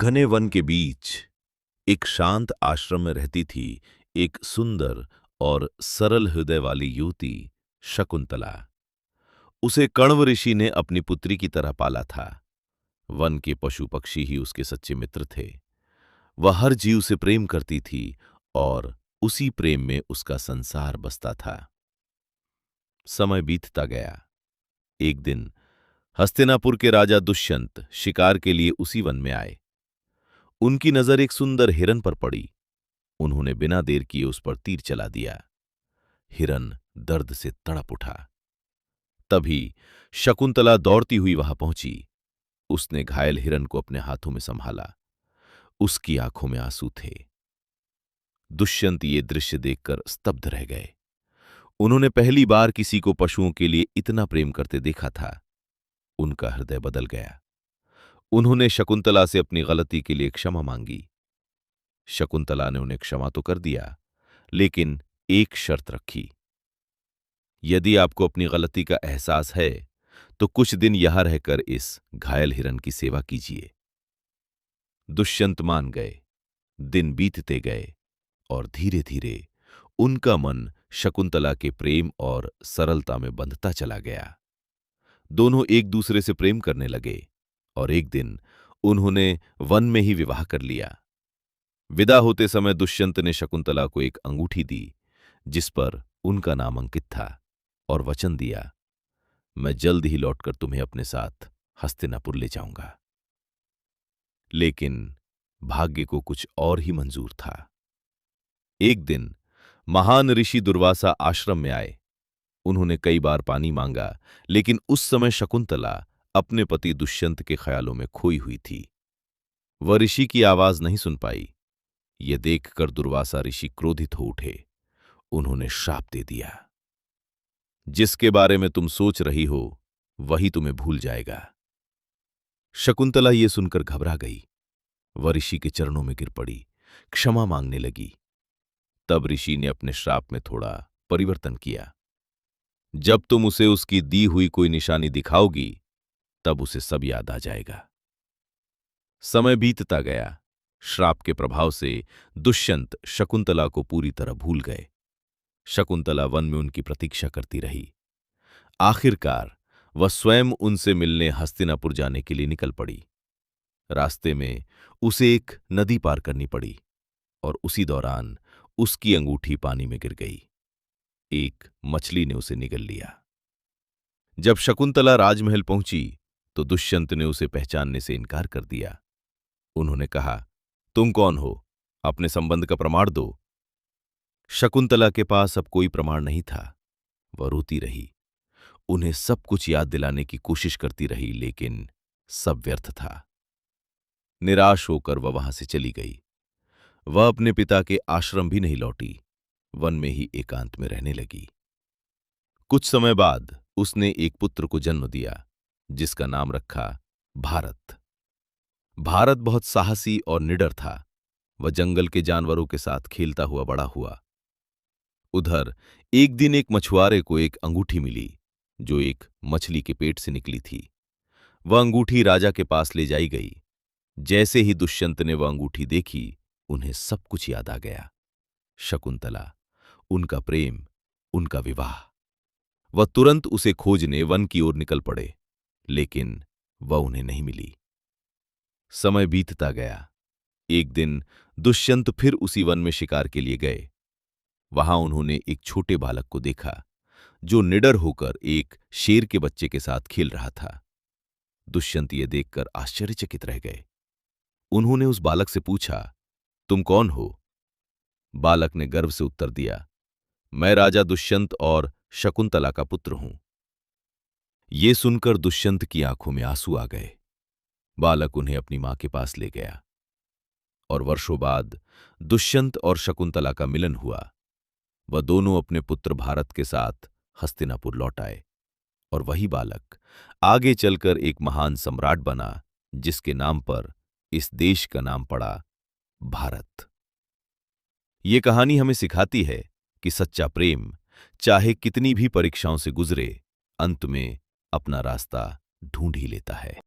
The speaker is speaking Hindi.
घने वन के बीच एक शांत आश्रम में रहती थी एक सुंदर और सरल हृदय वाली युवती शकुंतला। उसे कण्व ऋषि ने अपनी पुत्री की तरह पाला था। वन के पशु पक्षी ही उसके सच्चे मित्र थे। वह हर जीव से प्रेम करती थी और उसी प्रेम में उसका संसार बसता था। समय बीतता गया। एक दिन हस्तिनापुर के राजा दुष्यंत शिकार के लिए उसी वन में आए। उनकी नजर एक सुंदर हिरन पर पड़ी। उन्होंने बिना देर किए उस पर तीर चला दिया। हिरन दर्द से तड़प उठा। तभी शकुंतला दौड़ती हुई वहां पहुंची। उसने घायल हिरन को अपने हाथों में संभाला। उसकी आंखों में आंसू थे। दुष्यंत ये दृश्य देखकर स्तब्ध रह गए। उन्होंने पहली बार किसी को पशुओं के लिए इतना प्रेम करते देखा था। उनका हृदय बदल गया। उन्होंने शकुंतला से अपनी गलती के लिए क्षमा मांगी। शकुंतला ने उन्हें क्षमा तो कर दिया, लेकिन एक शर्त रखी। यदि आपको अपनी गलती का एहसास है तो कुछ दिन यहां रहकर इस घायल हिरन की सेवा कीजिए। दुष्यंत मान गए। दिन बीतते गए और धीरे धीरे उनका मन शकुंतला के प्रेम और सरलता में बंधता चला गया। दोनों एक दूसरे से प्रेम करने लगे और एक दिन उन्होंने वन में ही विवाह कर लिया। विदा होते समय दुष्यंत ने शकुंतला को एक अंगूठी दी जिस पर उनका नाम अंकित था और वचन दिया, मैं जल्द ही लौटकर तुम्हें अपने साथ हस्तिनापुर ले जाऊंगा। लेकिन भाग्य को कुछ और ही मंजूर था। एक दिन महान ऋषि दुर्वासा आश्रम में आए। उन्होंने कई बार पानी मांगा, लेकिन उस समय शकुंतला अपने पति दुष्यंत के ख्यालों में खोई हुई थी। वह ऋषि की आवाज नहीं सुन पाई। यह देखकर दुर्वासा ऋषि क्रोधित हो उठे। उन्होंने श्राप दे दिया, जिसके बारे में तुम सोच रही हो वही तुम्हें भूल जाएगा। शकुंतला ये सुनकर घबरा गई। वह ऋषि के चरणों में गिर पड़ी, क्षमा मांगने लगी। तब ऋषि ने अपने श्राप में थोड़ा परिवर्तन किया। जब तुम उसे उसकी दी हुई कोई निशानी दिखाओगी तब उसे सब याद आ जाएगा। समय बीतता गया। श्राप के प्रभाव से दुष्यंत शकुंतला को पूरी तरह भूल गए। शकुंतला वन में उनकी प्रतीक्षा करती रही। आखिरकार वह स्वयं उनसे मिलने हस्तिनापुर जाने के लिए निकल पड़ी। रास्ते में उसे एक नदी पार करनी पड़ी और उसी दौरान उसकी अंगूठी पानी में गिर गई। एक मछली ने उसे निगल लिया। जब शकुंतला राजमहल पहुंची तो दुष्यंत ने उसे पहचानने से इनकार कर दिया। उन्होंने कहा, तुम कौन हो? अपने संबंध का प्रमाण दो। शकुंतला के पास अब कोई प्रमाण नहीं था। वह रोती रही। उन्हें सब कुछ याद दिलाने की कोशिश करती रही, लेकिन सब व्यर्थ था। निराश होकर वह वहां से चली गई। वह अपने पिता के आश्रम भी नहीं लौटी। वन में ही एकांत में रहने लगी। कुछ समय बाद उसने एक पुत्र को जन्म दिया जिसका नाम रखा भारत। भारत बहुत साहसी और निडर था। वह जंगल के जानवरों के साथ खेलता हुआ बड़ा हुआ। उधर एक दिन एक मछुआरे को एक अंगूठी मिली जो एक मछली के पेट से निकली थी। वह अंगूठी राजा के पास ले जाई गई। जैसे ही दुष्यंत ने वह अंगूठी देखी, उन्हें सब कुछ याद आ गया। शकुंतला, उनका प्रेम, उनका विवाह। वह तुरंत उसे खोजने वन की ओर निकल पड़े, लेकिन वह उन्हें नहीं मिली। समय बीतता गया। एक दिन दुष्यंत फिर उसी वन में शिकार के लिए गए। वहां उन्होंने एक छोटे बालक को देखा जो निडर होकर एक शेर के बच्चे के साथ खेल रहा था। दुष्यंत ये देखकर आश्चर्यचकित रह गए। उन्होंने उस बालक से पूछा, तुम कौन हो? बालक ने गर्व से उत्तर दिया, मैं राजा दुष्यंत और शकुंतला का पुत्र हूं। ये सुनकर दुष्यंत की आंखों में आंसू आ गए। बालक उन्हें अपनी मां के पास ले गया और वर्षों बाद दुष्यंत और शकुंतला का मिलन हुआ। वह दोनों अपने पुत्र भारत के साथ हस्तिनापुर लौट आए और वही बालक आगे चलकर एक महान सम्राट बना जिसके नाम पर इस देश का नाम पड़ा भारत। ये कहानी हमें सिखाती है कि सच्चा प्रेम चाहे कितनी भी परीक्षाओं से गुजरे, अंत में अपना रास्ता ढूंढ ही लेता है।